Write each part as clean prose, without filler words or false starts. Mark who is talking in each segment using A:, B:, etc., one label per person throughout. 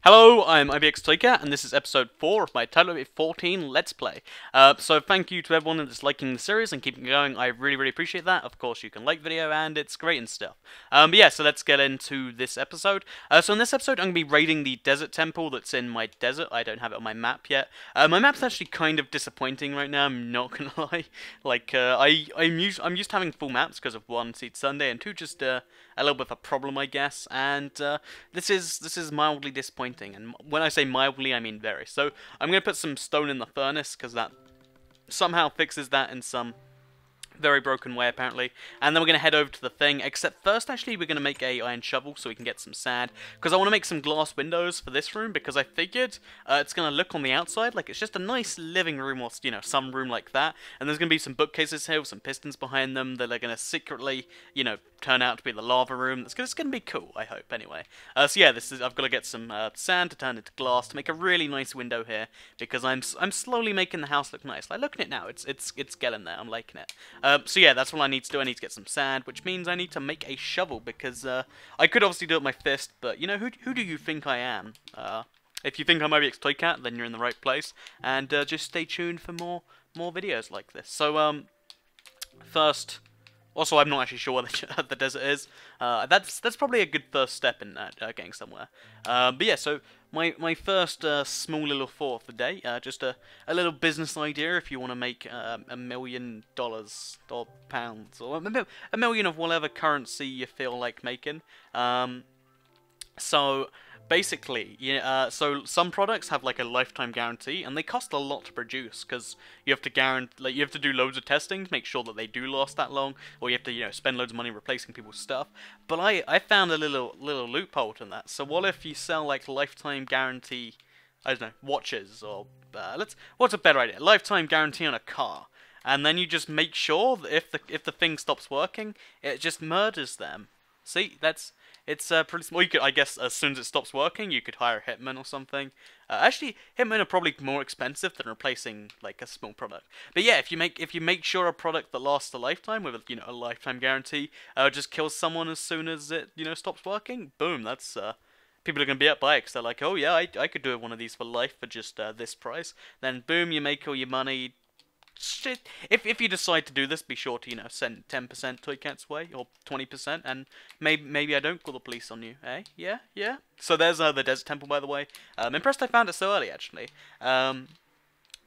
A: Hello, I'm IBXToyCat, and this is episode 4 of my TU14 Let's Play. So thank you to everyone that's liking the series and keeping it going. I really appreciate that. Of course, you can like video, and it's great and stuff. But yeah, so let's get into this episode. So in this episode, I'm going to be raiding the desert temple that's in my desert. I don't have it on my map yet. My map's actually kind of disappointing right now, I'm not going to lie. Like, I'm used to having full maps because of 1, Seed Sunday, and 2, just a little bit of a problem, I guess. And this is mildly disappointing. And when I say mildly, I mean very. So I'm going to put some stone in the furnace, because that somehow fixes that in some very broken way, apparently. And then we're going to head over to the thing, except first, actually, we're going to make a iron shovel so we can get some sand, because I want to make some glass windows for this room, because I figured it's going to look on the outside like it's just a nice living room, or, you know, some room like that, and there's going to be some bookcases here with some pistons behind them that are going to secretly, you know, turn out to be the lava room. It's going to be cool, I hope, anyway. So yeah, I've got to get some sand to turn into glass to make a really nice window here, because I'm slowly making the house look nice. Like, look at it now, it's getting there, I'm liking it. So yeah, that's what I need to do. I need to get some sand, which means I need to make a shovel, because I could obviously do it with my fist, but, you know, who do you think I am? If you think I'm IBXToyCat, then you're in the right place, and just stay tuned for more videos like this. So, first... Also, I'm not actually sure where the desert is. That's probably a good first step in getting somewhere. But yeah, so my first small little thought of the day, just a little business idea if you want to make $1 million or pounds, or a million of whatever currency you feel like making. So basically, yeah, so some products have like a lifetime guarantee, and they cost a lot to produce, because you have to do loads of testing to make sure that they do last that long, or you have to, you know, spend loads of money replacing people's stuff. But I found a little loophole in that. So what if you sell like lifetime guarantee, I don't know, watches, or what's a better idea? Lifetime guarantee on a car. And then you just make sure that if the thing stops working, it just murders them. See, it's pretty small. You could, I guess, as soon as it stops working, you could hire a hitman or something. Actually, hitmen are probably more expensive than replacing like a small product. But yeah, if you make sure a product that lasts a lifetime with a lifetime guarantee just kills someone as soon as it stops working, boom, that's people are gonna be up by it, because they're like, oh yeah, I could do one of these for life for just this price. Then boom, you make all your money. Shit. If you decide to do this, be sure to send 10% ToyCat's way, or 20%, and maybe I don't call the police on you, eh? Yeah. So there's the desert temple, by the way. I'm impressed I found it so early, actually.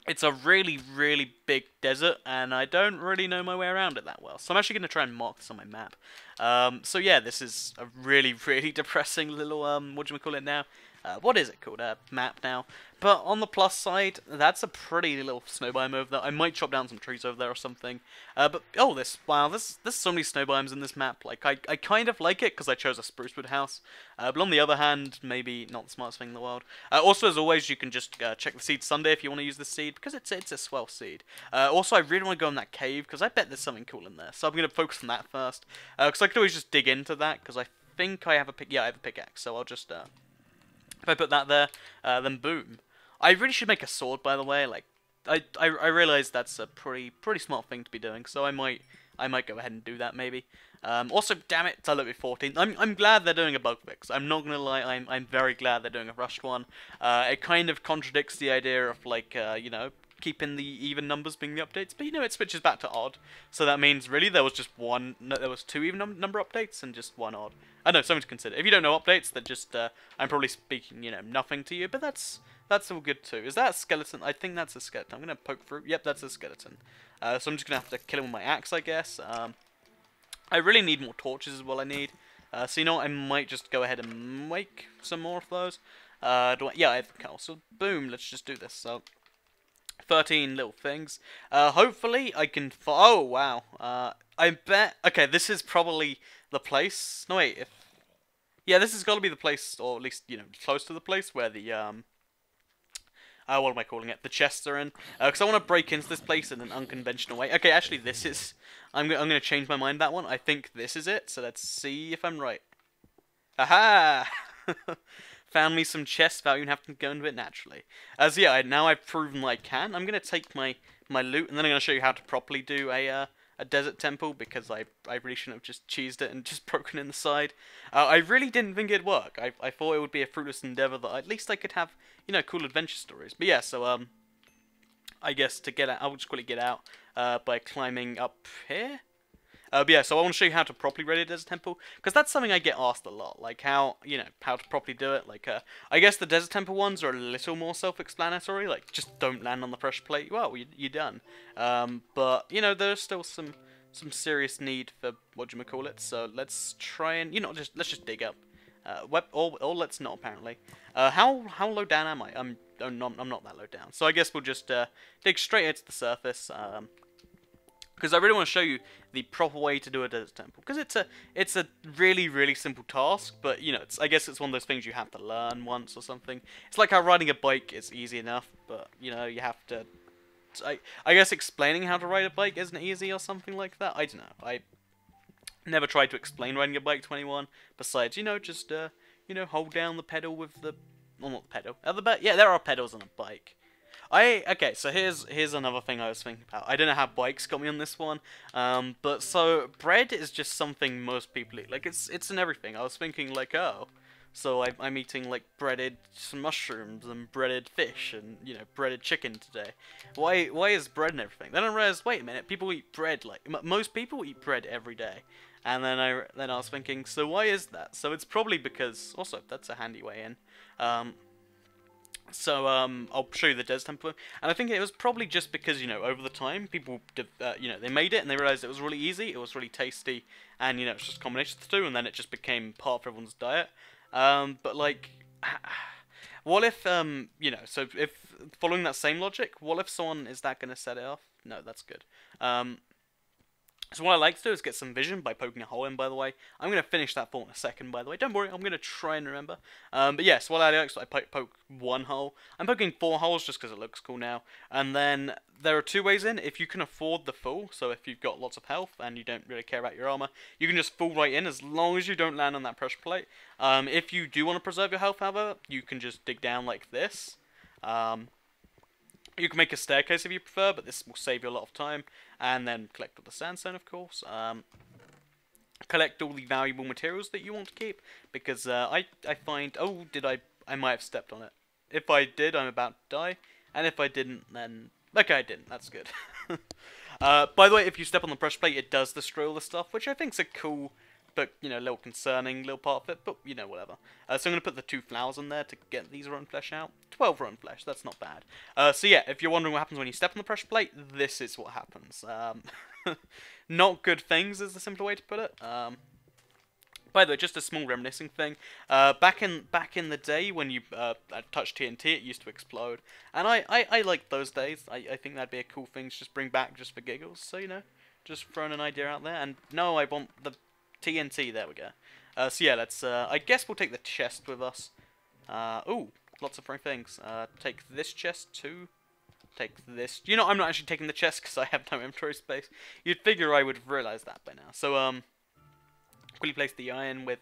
A: It's a really big desert, and I don't really know my way around it that well. So I'm actually going to try and mark this on my map. So yeah, this is a really depressing little whatchamacallit now. What is it called? Map now. But on the plus side, that's a pretty little snow biome over there. I might chop down some trees over there or something. But oh, there's so many snow biomes in this map. Like, I kind of like it because I chose a spruce wood house. But on the other hand, maybe not the smartest thing in the world. Also, as always, you can just check the seed Sunday if you want to use this seed, because it's a swell seed. Also, I really want to go in that cave because I bet there's something cool in there. So I'm going to focus on that first. Because I could always just dig into that, because I think I have a I have a pickaxe. So I'll just if I put that there, then boom. I really should make a sword, by the way. Like, I realize that's a pretty smart thing to be doing, so I might go ahead and do that maybe. Also, damn it, TU14. I'm glad they're doing a bug fix. I'm not gonna lie, I'm very glad they're doing a rushed one. It kind of contradicts the idea of like keeping the even numbers being the updates, but it switches back to odd. So that means really there was just there was 2 even number updates and just 1 odd. I know, something to consider. If you don't know updates, then just I'm probably speaking nothing to you, but that's all good too. Is that a skeleton? I think that's a skeleton. I'm gonna poke through. Yep, that's a skeleton. So I'm just gonna have to kill him with my axe, I guess. I really need more torches is what I need. So you know what? I might just go ahead and make some more of those. Yeah, I have a cow. So boom, let's just do this. So 13 little things. Hopefully I can. Oh wow. I bet. Okay, this is probably the place. No wait. Yeah, this has got to be the place, or at least close to the place where the what am I calling it? The chests are in. Because I want to break into this place in an unconventional way. Okay, actually, this is. I'm gonna change my mind that one. I think this is it. So let's see if I'm right. Aha! Found me some chest value and have to go into it naturally. So yeah, now I've proven I can. I'm gonna take my loot, and then I'm gonna show you how to properly do a a desert temple because I really shouldn't have just cheesed it and just broken in the side. I really didn't think it'd work. I thought it would be a fruitless endeavor that at least I could have, you know, cool adventure stories. But yeah, so I guess to get out, I'll just quickly get out by climbing up here. But yeah, so I want to show you how to properly ready a desert temple, because that's something I get asked a lot, like how, you know, how to properly do it. Like, I guess the desert temple ones are a little more self-explanatory, like, just don't land on the pressure plate, well, you're done. But, you know, there's still some serious need for, whatchamacallit, so let's try and, you know, let's just dig up. Or let's not, apparently. How low down am I? I'm not that low down, so I guess we'll just dig straight into the surface, because I really want to show you the proper way to do a desert temple. Because it's a really simple task, but you know, I guess it's one of those things you have to learn once or something. It's like how riding a bike is easy enough, but you know, you have to. I guess explaining how to ride a bike isn't easy or something like that. I don't know. I never tried to explain riding a bike to anyone. Besides, you know, just you know, hold down the pedal with the, well, not the pedal. Yeah, there are pedals on a bike. Okay, so here's another thing I was thinking about. I don't know how bikes got me on this one, but so bread is just something most people eat. Like it's in everything. I was thinking like, oh, so I'm eating like breaded mushrooms and breaded fish and, you know, breaded chicken today. Why is bread and everything? Then I realized, wait a minute, people eat bread, like most people eat bread every day. And then I was thinking, so why is that? So it's probably because, also that's a handy way in. So, I'll show you the desert temple, and I think it was probably just because, you know, over the time, people, you know, they made it, and they realized it was really easy, it was really tasty, and, you know, it's just a combination of the two, and then it just became part of everyone's diet. But, like, what if, you know, so if, following that same logic, what if someone, is that going to set it off? No, that's good. So what I like to do is get some vision by poking a hole in, by the way. I'm going to finish that thought in a second, by the way. Don't worry, I'm going to try and remember. But yes, what I do is I poke one hole. I'm poking 4 holes just because it looks cool now. And then there are 2 ways in. If you can afford the full, so if you've got lots of health and you don't really care about your armor, you can just fall right in as long as you don't land on that pressure plate. If you do want to preserve your health, however, you can just dig down like this. You can make a staircase if you prefer, but this will save you a lot of time. And then collect all the sandstone, of course. Collect all the valuable materials that you want to keep, because I find... Oh, I might have stepped on it. If I did, I'm about to die. And if I didn't, then... Okay, I didn't. That's good. By the way, if you step on the pressure plate, it does destroy all the stuff, which I think's a cool... but, you know, a little concerning little part of it, but, you know, whatever. So I'm going to put the 2 flowers in there to get these rotten flesh out. 12 rotten flesh, that's not bad. So yeah, if you're wondering what happens when you step on the pressure plate, this is what happens. Not good things is the simpler way to put it. By the way, just a small reminiscing thing. Back in the day when you touched TNT, it used to explode. And I like those days. I think that'd be a cool thing to just bring back just for giggles. So, you know, just throwing an idea out there. And no, I want the... TNT, there we go. So yeah, let's, I guess we'll take the chest with us. Ooh, lots of free things. Take this chest too. Take this. You know, I'm not actually taking the chest because I have no inventory space. You'd figure I would have realised that by now. So, quickly place the iron with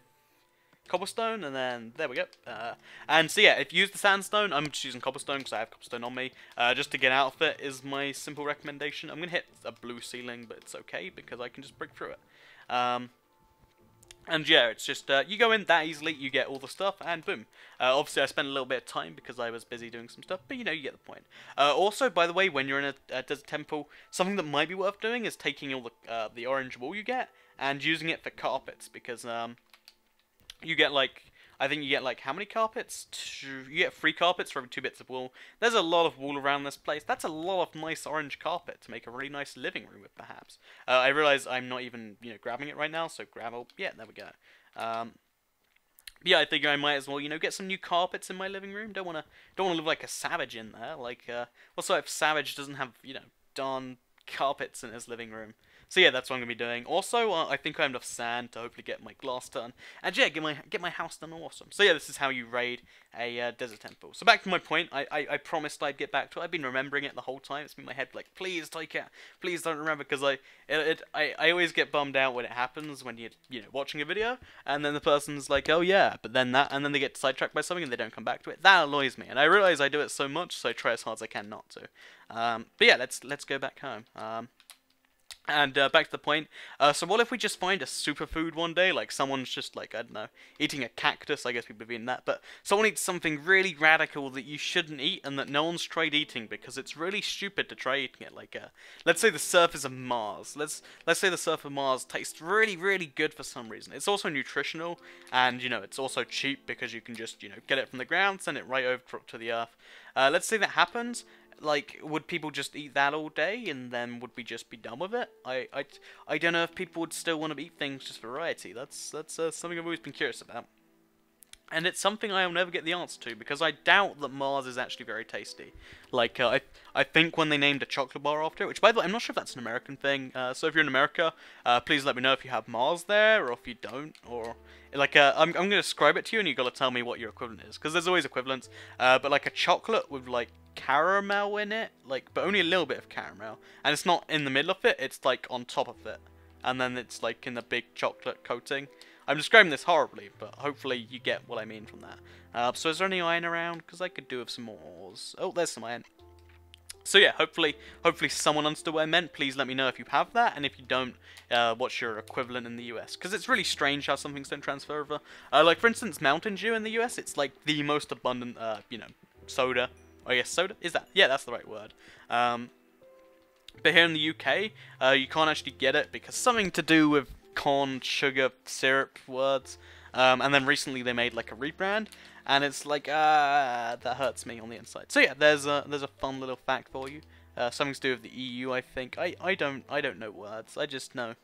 A: cobblestone, and then, there we go. And so yeah, if you use the sandstone, I'm just using cobblestone because I have cobblestone on me. Just to get out of it is my simple recommendation. I'm going to hit a blue ceiling, but it's okay because I can just break through it. And yeah, it's just, you go in that easily, you get all the stuff, and boom. Obviously, I spent a little bit of time because I was busy doing some stuff, but you know, you get the point. Also, by the way, when you're in a desert temple, something that might be worth doing is taking all the orange wool you get and using it for carpets, because you get like, I think you get like, how many carpets? You get 3 carpets for every 2 bits of wool. There's a lot of wool around this place. That's a lot of nice orange carpet to make a really nice living room with, perhaps. I realize I'm not even, you know, grabbing it right now, so gravel, yeah, there we go. Yeah, I think I might as well, you know, get some new carpets in my living room. Don't wanna live like a savage in there. Like, what sort of savage doesn't have, you know, darn carpets in his living room? So yeah, that's what I'm going to be doing. Also, I think I have enough sand to hopefully get my glass done. And yeah, get my house done awesome. So yeah, this is how you raid a desert temple. So back to my point, I promised I'd get back to it. I've been remembering it the whole time. It's been in my head like, please take it. Please don't remember, because I always get bummed out when it happens, when you're, you know, watching a video, and then the person's like, oh yeah, but then that, and then they get sidetracked by something and they don't come back to it. That annoys me, and I realize I do it so much, so I try as hard as I can not to. But yeah, let's go back home. And back to the point. So what if we just find a superfood one day? Like someone's just like, I don't know, eating a cactus. I guess people have eaten that. But someone eats something really radical that you shouldn't eat and that no one's tried eating because it's really stupid to try eating it. Like, let's say the surface of Mars. Let's say the surface of Mars tastes really, really good for some reason. It's also nutritional, and you know it's also cheap because you can just get it from the ground, send it right over to the Earth. Let's say that happens. Like, would people just eat that all day, and then would we just be done with it? I don't know if people would still want to eat things just for variety. That's something I've always been curious about. And it's something I'll never get the answer to, because I doubt that Mars is actually very tasty. Like, I think when they named a chocolate bar after it, which, by the way, I'm not sure if that's an American thing, so if you're in America, please let me know if you have Mars there, or if you don't, or... Like, I'm going to describe it to you, and you've got to tell me what your equivalent is, because there's always equivalents, but like a chocolate with, like, caramel in it, like, but only a little bit of caramel, and it's not in the middle of it, it's, like, on top of it, and then it's, like, in the big chocolate coating. I'm describing this horribly, but hopefully you get what I mean from that. So is there any iron around? Because I could do with some more ores. Oh, there's some iron. So yeah, hopefully someone understood what I meant. Please let me know if you have that, and if you don't, what's your equivalent in the US? Because it's really strange how some things don't transfer over. Like, for instance, Mountain Dew in the US, it's like the most abundant, soda. Oh yes, soda? Is that? Yeah, that's the right word. But here in the UK, you can't actually get it because something to do with corn, sugar, syrup words. And then recently they made like a rebrand, and it's like, that hurts me on the inside. So yeah, there's a fun little fact for you. Something to do with the EU, I think. I don't know words. I just know.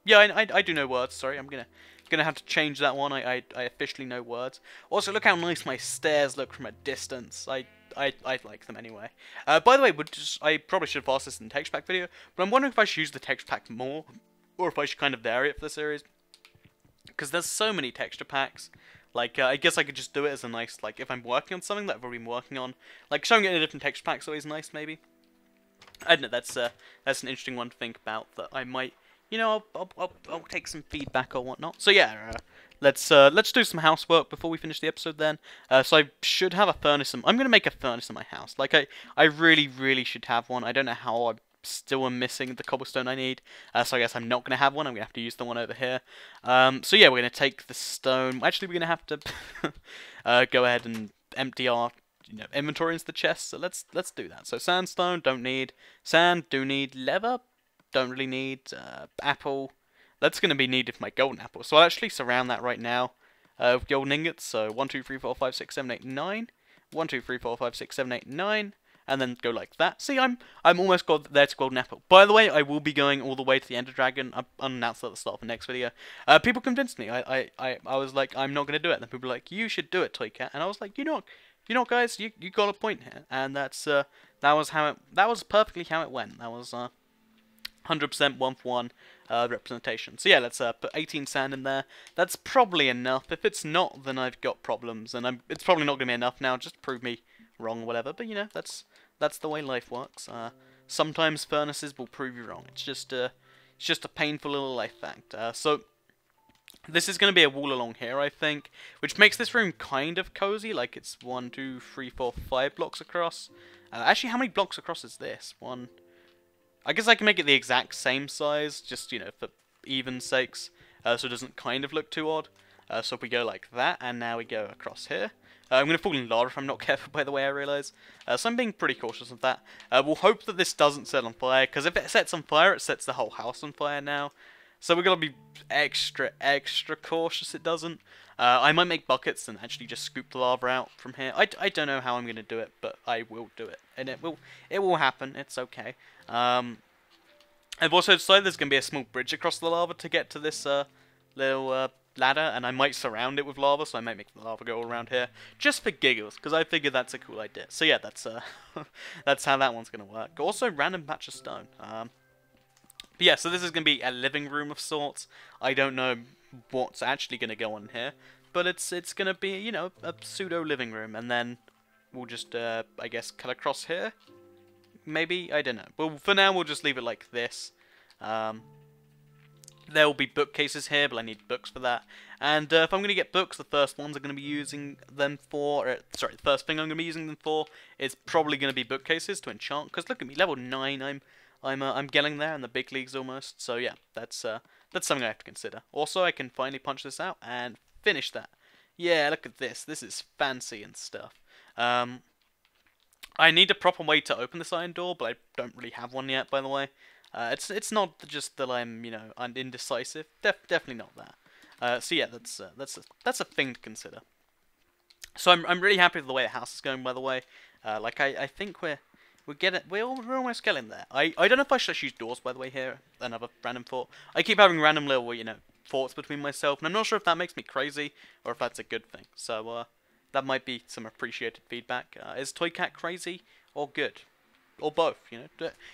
A: Yeah, I do know words. Sorry, I'm gonna have to change that one. I officially know words. Also, look how nice my stairs look from a distance. I like them anyway. By the way, I probably should have asked this in the texture pack video, but I'm wondering if I should use the texture pack more, or if I should kind of vary it for the series. Because there's so many texture packs. Like, I guess I could just do it as a nice, like, if I'm working on something that I've already been working on. Like, showing it in a different texture pack is always nice, maybe. I don't know, that's an interesting one to think about, that I might, I'll take some feedback or whatnot. So yeah, let's do some housework before we finish the episode then. So I should have a furnace. I'm going to make a furnace in my house. Like, I really, really should have one. I don't know how I still am missing the cobblestone I need, so I guess I'm not going to have one. I'm going to have to use the one over here. So yeah, we're going to take the stone. Actually, we're going to have to go ahead and empty our inventory into the chest. So let's do that. So sandstone, don't need. Sand, do need. Leather, don't really need. Apple, that's going to be needed for my golden apple. So I'll actually surround that right now with golden ingots. So 1, 2, 3, 4, 5, 6, 7, 8, 9. 1, 2, 3, 4, 5, 6, 7, 8, 9. And then go like that. See, I'm almost got there to golden apple. By the way, I will be going all the way to the Ender Dragon. I announced that at the start of the next video. People convinced me. I was like, I'm not gonna do it. And then people were like, you should do it, Toycat. And I was like, you know, guys, you got a point here. And that was perfectly how it went. That was 100% 1-for-1 representation. So yeah, let's put 18 sand in there. That's probably enough. If it's not, then I've got problems, and it's probably not gonna be enough now. Just to prove me wrong or whatever. But that's the way life works. Sometimes furnaces will prove you wrong. It's just a painful little life fact. So this is going to be a wall along here, I think, which makes this room kind of cozy. Like, it's 1, 2, 3, 4, 5 blocks across. Actually, how many blocks across is this? One. I guess I can make it the exact same size, just for even sakes, so it doesn't kind of look too odd. So if we go like that, and now we go across here. I'm going to fall in lava if I'm not careful, by the way, I realise. So I'm being pretty cautious of that. We'll hope that this doesn't set on fire, because if it sets on fire, it sets the whole house on fire now. So we're going to be extra cautious it doesn't. I might make buckets and actually just scoop the lava out from here. I don't know how I'm going to do it, but I will do it. And it will happen. It's okay. I've also decided there's going to be a small bridge across the lava to get to this little ladder, and I might surround it with lava, so I might make the lava go all around here, just for giggles, because I figured that's a cool idea. So yeah, that's that's how that one's going to work. Also, random patch of stone. But yeah, so this is going to be a living room of sorts. I don't know what's actually going to go on here, but it's going to be, a pseudo living room, and then we'll just, I guess, cut across here. Maybe? I don't know. Well, for now, we'll just leave it like this. There will be bookcases here, but I need books for that. And if I'm going to get books, the first ones I'm going to be using them for... sorry, the first thing I'm going to be using them for is probably going to be bookcases to enchant. Because look at me, level 9. I'm getting there in the big leagues almost. So yeah, that's something I have to consider. Also, I can finally punch this out and finish that. Yeah, look at this. This is fancy and stuff. I need a proper way to open this iron door, but I don't really have one yet, by the way. It's not just that I'm I'm indecisive. Definitely not that. So yeah, that's a thing to consider. So I'm really happy with the way the house is going, by the way. Like I think we're almost getting there. I don't know if I should use doors, by the way. Here, another random thought. I keep having random little thoughts between myself, and I'm not sure if that makes me crazy or if that's a good thing. So that might be some appreciated feedback. Is Toy Cat crazy or good? Or both,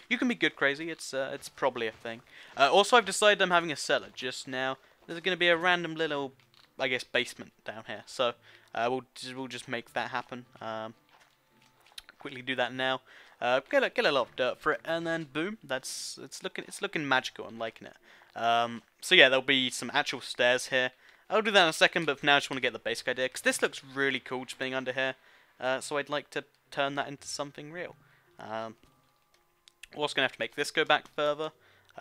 A: You can be good crazy, it's probably a thing. Also, I've decided I'm having a cellar just now. There's going to be a random little, I guess, basement down here. So, we'll just make that happen. Quickly do that now. Get a lot of dirt for it, and then boom, it's looking magical. I'm liking it. So yeah, there'll be some actual stairs here. I'll do that in a second, but for now I just want to get the basic idea, because this looks really cool just being under here. So I'd like to turn that into something real. We're also going to have to make this go back further.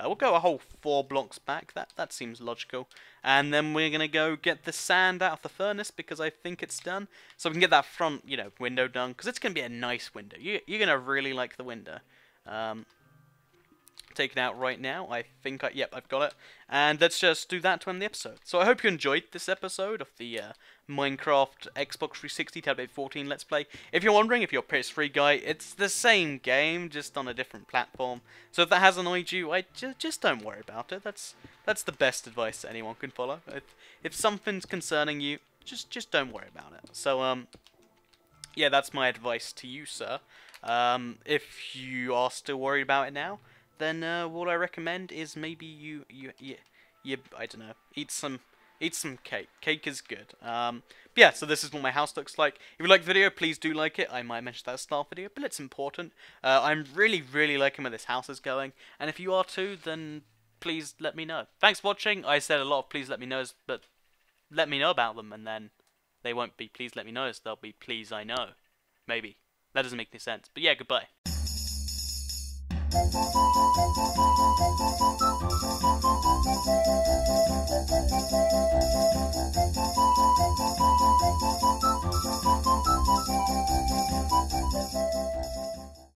A: We'll go a whole 4 blocks back. That seems logical. And then we're going to go get the sand out of the furnace because I think it's done. So we can get that front, window done because it's going to be a nice window. You're going to really like the window. Take it out right now. I think yep, I've got it. And let's just do that to end the episode. So I hope you enjoyed this episode of the Minecraft Xbox 360 TU14 Let's Play. If you're wondering, if you're a PS3 guy, it's the same game, just on a different platform. So if that has annoyed you, just don't worry about it. That's the best advice that anyone can follow. If something's concerning you, just don't worry about it. So yeah, that's my advice to you, sir. If you are still worried about it now, then what I recommend is maybe you I don't know, eat some cake. Cake is good. But yeah, so this is what my house looks like. If you like the video, please do like it. I might mention that at the start of the video, but it's important. I'm really liking where this house is going, and if you are too, then please let me know. Thanks for watching. I said a lot of please let me knows, but let me know about them, and then they won't be please let me knows. They'll be please I know. Maybe. That doesn't make any sense. But yeah, goodbye.